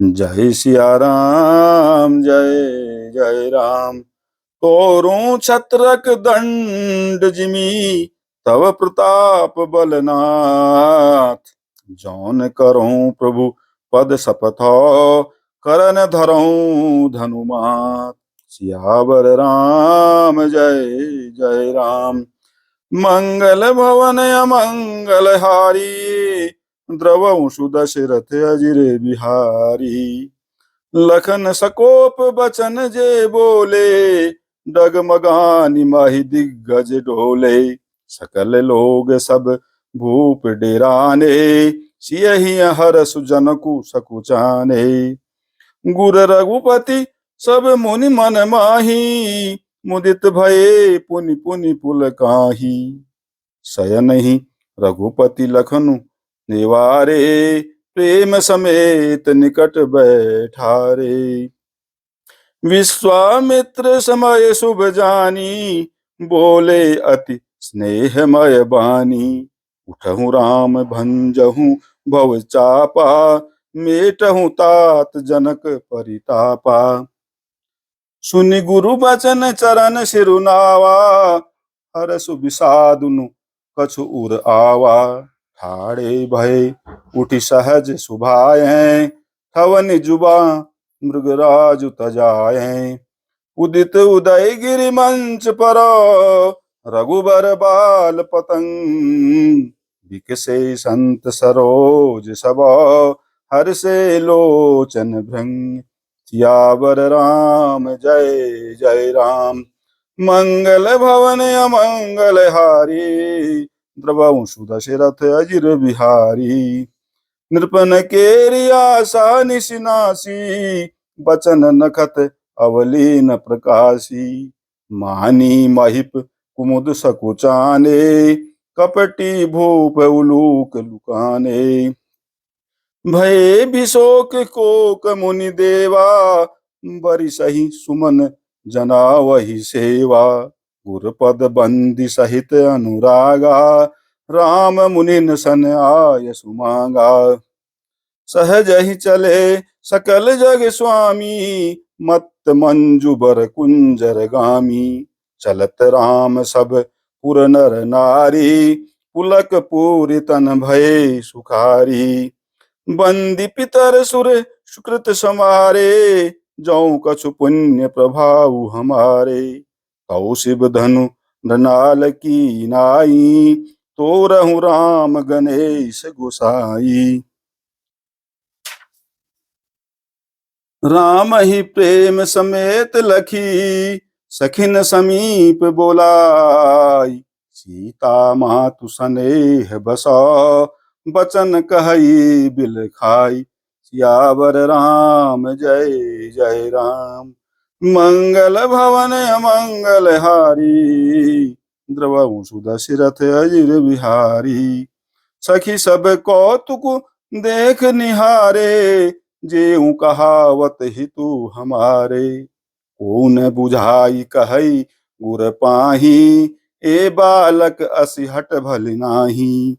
जय सिया राम जय जय राम। तोरूं छत्रक दंड जिमी तव प्रताप बलनाथ। जौन करऊं प्रभु पद शपथो करन धरऊं धनुमात। सियावर राम जय जय राम। मंगल भवन अमंगल हारी द्रवऊं सुदशरथ अजिर बिहारी। लखन सकोप बचन जे बोले डगमगानि माहि दिग्गज डोले। सकल लोग सब भूप डेराने सियहि हरष जनको सकुचाने। गुर रघुपति सब मुनि मन माही मुदित भये पुनि पुनि पुलकाही। शयनहि रघुपति लखनु निवारे प्रेम समेत निकट बैठारे। विश्वामित्र समय शुभ जानी बोले अति स्नेहमय बानी। उठहु राम भंजहु भव चापा मेटहु तात जनक परितापा। सुनि गुरु बचन चरण सिरुनावा हरसु विषादुनु कछु उर आवा। ठाड़े भय उठि सहज सुभाए ठवन जुबा मृगराज तजाए। उदित उदय गिरि मंच पर रघुबर बाल पतंग। बिकसे संत सरोज सबा हर्षे लोचन भृंग। सियावर राम जय जय राम। मंगल भवन अमंगल हारी द्रवऊं सुदशरथ अजिर बिहारी। नृपन केरि आशा निशिनासी बचन नखत अवलीन प्रकाशी। मानी महिप कुमुद सकुचाने कपटी भूप उलूक लुकाने। भये बिशोक कोक मुनि देवा बरिसहि सुमन जनावहि सेवा। गुरपद बंदी सहित अनुरागा राम मुनिन सन आय सुमांगा। सहज ही चले सकल जग स्वामी मत मंजु बर कुंजर गामी। चलत राम सब पुर नर नारी पुलक पूरि तन भये सुखारी। बंदी पितर सुर सुकृत समारे जौ कछु पुण्य प्रभाव हमारे। तौ शिव धनु मृणाल की नाई तोरहु राम गणेश गोसाई। राम ही प्रेम समेत लखी सखिन समीप बोलाई। सीता मातु सनेह बसा बचन कहई बिल खाई। सियावर राम जय जय राम। मंगल भवन अमंगल हारी द्रवऊं सुदशरथ अजिर बिहारी। सखी सब कौतुक देख निहारे जेऊ कहावत हितु हमारे। को न बुझाई कहई गुर पाही ए बालक असि हट भल नाही।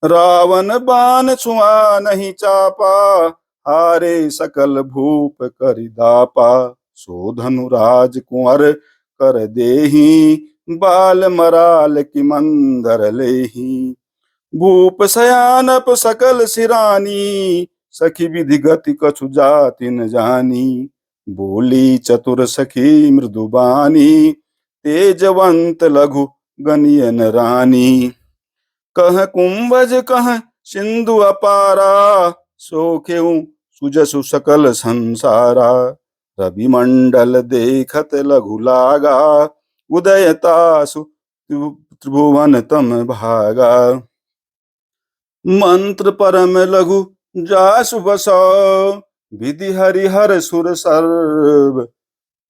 रावण बाण छुआ नहीं चापा हारे सकल भूप करि दापा। सो धनुराज कुंवर कर देही बाल मराल की मंदर लेही। भूप सयानप सकल सिरानी सखी विधि गति कछु जाति न जानी। बोली चतुर सखी मृदुबानी तेजवंत लघु गनियन रानी। कह कुंभज कह सिंधु अपारा सोखेऊ सुजसु सकल संसारा। रवि मंडल देखत लघु लागा उदयतासु त्रिभुवन तम भागा। मंत्र परम लघु जासु बसो विधि हरिहर सुर सर्व।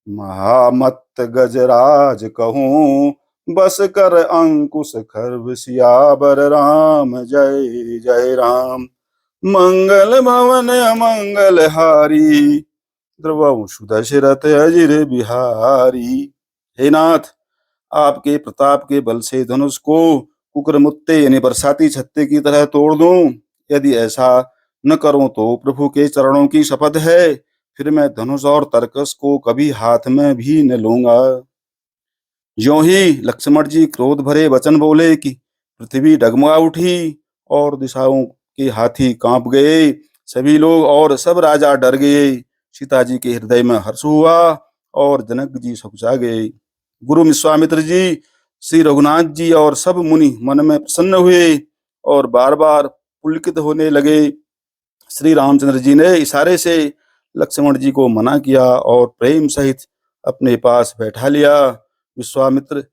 महामत्त गजराज कहूँ बस कर अंकुश खर्व। सियावर राम जय जय राम। मंगल भवन अमंगल हारी द्रवऊं सुदशरथ अजिर बिहारी। हे नाथ, आपके प्रताप के बल से धनुष को कुकुर मुत्ते यानी बरसाती छत्ते की तरह तोड़ दूं। यदि ऐसा न करूं तो प्रभु के चरणों की शपथ है, फिर मैं धनुष और तरकस को कभी हाथ में भी न लूंगा। ज्यों ही लक्ष्मण जी क्रोध भरे वचन बोले कि पृथ्वी डगमगा उठी और दिशाओं के हाथी कांप गए। सभी लोग और सब राजा डर गए। सीता जी के हृदय में हर्ष हुआ और जनक जी सकुचा गए। गुरु विश्वामित्र जी, श्री रघुनाथ जी और सब मुनि मन में प्रसन्न हुए और बार बार पुलकित होने लगे। श्री रामचंद्र जी ने इशारे से लक्ष्मण जी को मना किया और प्रेम सहित अपने पास बैठा लिया। विश्वामित्र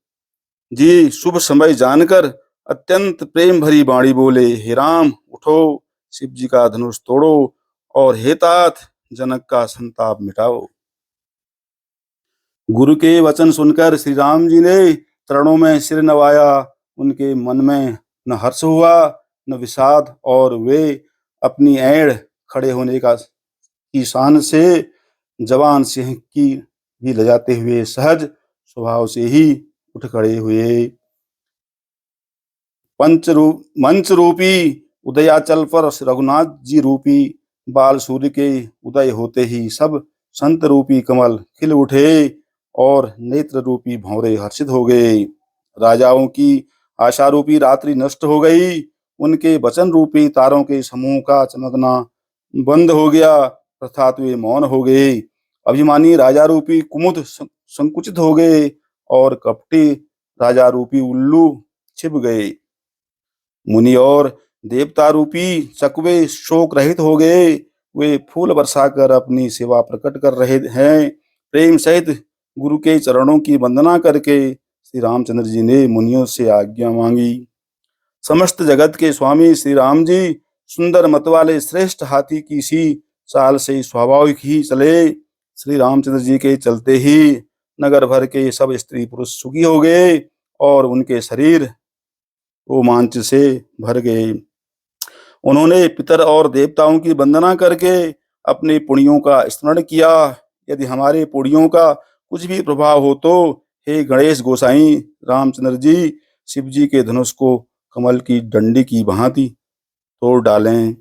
जी शुभ समय जानकर अत्यंत प्रेम भरी वाणी बोले, हे राम उठो, शिव जी का धनुष तोड़ो और हे तात जनक का संताप मिटाओ। गुरु के वचन सुनकर श्री राम जी ने चरणों में सिर नवाया। उनके मन में न हर्ष हुआ न विषाद, और वे अपनी ऐड़ खड़े होने की शान से जवान सिंह की भी लजाते हुए सहज स्वभाव से ही उठ खड़े हुए। मंच रूपी उदयाचल पर रघुनाथ जी रूपी बाल सूर्य के उदय होते ही सब संत रूपी कमल खिल उठे और नेत्र रूपी भंवरे हर्षित हो गए। राजाओं की आशा रूपी रात्रि नष्ट हो गई। उनके वचन रूपी तारों के समूह का चमकना बंद हो गया, अर्थात वे मौन हो गए। अभिमानी राजा रूपी कुमुद संकुचित हो गए और कपटी राजा रूपी उल्लू छिप गए। मुनि और देवता रूपी चकवे शोक रहित हो गए। वे फूल बरसाकर अपनी सेवा प्रकट कर रहे हैं। प्रेम सहित गुरु के चरणों की वंदना करके श्री रामचंद्र जी ने मुनियों से आज्ञा मांगी। समस्त जगत के स्वामी श्री राम जी सुंदर मत वाले श्रेष्ठ हाथी की सी चाल से स्वाभाविक ही चले। श्री रामचंद्र जी के चलते ही नगर भर के सब स्त्री पुरुष सुखी हो गए और उनके शरीर रोमांच से भर गए। उन्होंने पितर और देवताओं की वंदना करके अपने पुण्यों का स्मरण किया। यदि हमारे पुण्यों का कुछ भी प्रभाव हो तो हे गणेश गोसाई रामचंद्र जी शिव जी के धनुष को कमल की डंडी की भांति तोड़ डालें।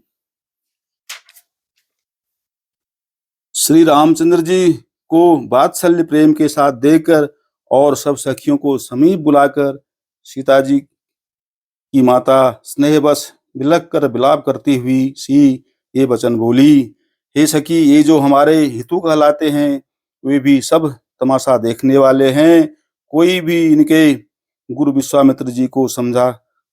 श्री रामचंद्र जी को वात्सल्य प्रेम के साथ देखकर और सब सखियों को समीप बुलाकर सीता जी की माता स्नेहवश बिलख कर विलाप करती हुई सी ये वचन बोली, हे सखी, ये जो हमारे हितू कहलाते हैं वे भी सब तमाशा देखने वाले हैं। कोई भी इनके गुरु विश्वामित्र जी को समझा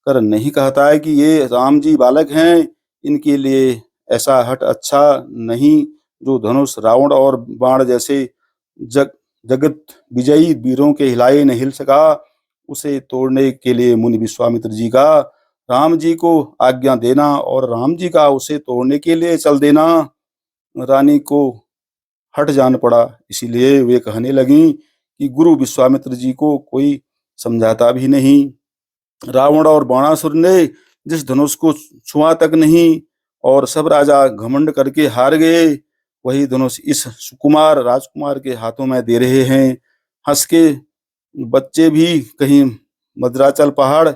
कर नहीं कहता है कि ये राम जी बालक हैं। इनके लिए ऐसा हट अच्छा नहीं जो धनुष रावण और बाण जैसे जगत विजयी वीरों के हिलाए न हिल सका। उसे तोड़ने के लिए मुनि विश्वामित्र जी का राम जी को आज्ञा देना और राम जी का उसे तोड़ने के लिए चल देना रानी को हट जान पड़ा। इसीलिए वे कहने लगी कि गुरु विश्वामित्र जी को कोई समझाता भी नहीं। रावण और बाणासुर ने जिस धनुष को छुआ तक नहीं और सब राजा घमंड करके हार गए, वही धनुष इस सुकुमार राजकुमार के हाथों में दे रहे हैं। हंस के बच्चे भी कहीं मद्राचल पहाड़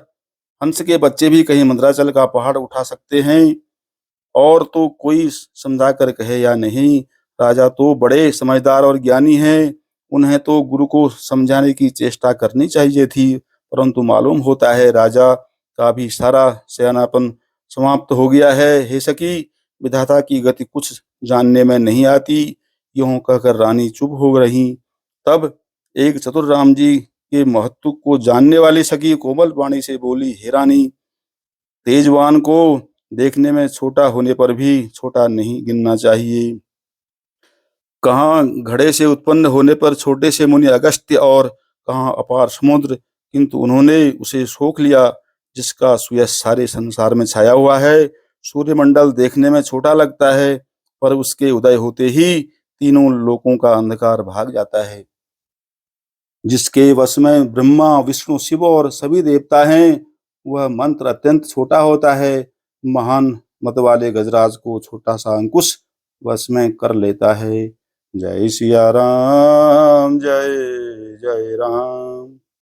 हंस के बच्चे भी कहीं मद्राचल का पहाड़ उठा सकते हैं, और तो कोई समझा कर कहे या नहीं। राजा तो बड़े समझदार और ज्ञानी हैं, उन्हें तो गुरु को समझाने की चेष्टा करनी चाहिए थी, परंतु मालूम होता है राजा का भी सारा सयानापन समाप्त हो गया है। हे सखी, विधाता की गति कुछ जानने में नहीं आती। यूं कहकर रानी चुप हो रही। तब एक चतुर राम जी के महत्व को जानने वाली सखी कोमल वाणी से बोली, हे रानी, तेजवान को देखने में छोटा होने पर भी छोटा नहीं गिनना चाहिए। कहाँ घड़े से उत्पन्न होने पर छोटे से मुनि अगस्त्य और कहाँ अपार समुद्र, किंतु उन्होंने उसे सोख लिया जिसका सुयश सारे संसार में छाया हुआ है। सूर्यमंडल देखने में छोटा लगता है, पर उसके उदय होते ही तीनों लोकों का अंधकार भाग जाता है। जिसके वश में ब्रह्मा विष्णु शिव और सभी देवता हैं, वह मंत्र अत्यंत छोटा होता है। महान मत वाले गजराज को छोटा सा अंकुश वश में कर लेता है। जय सिया राम, जय जय राम।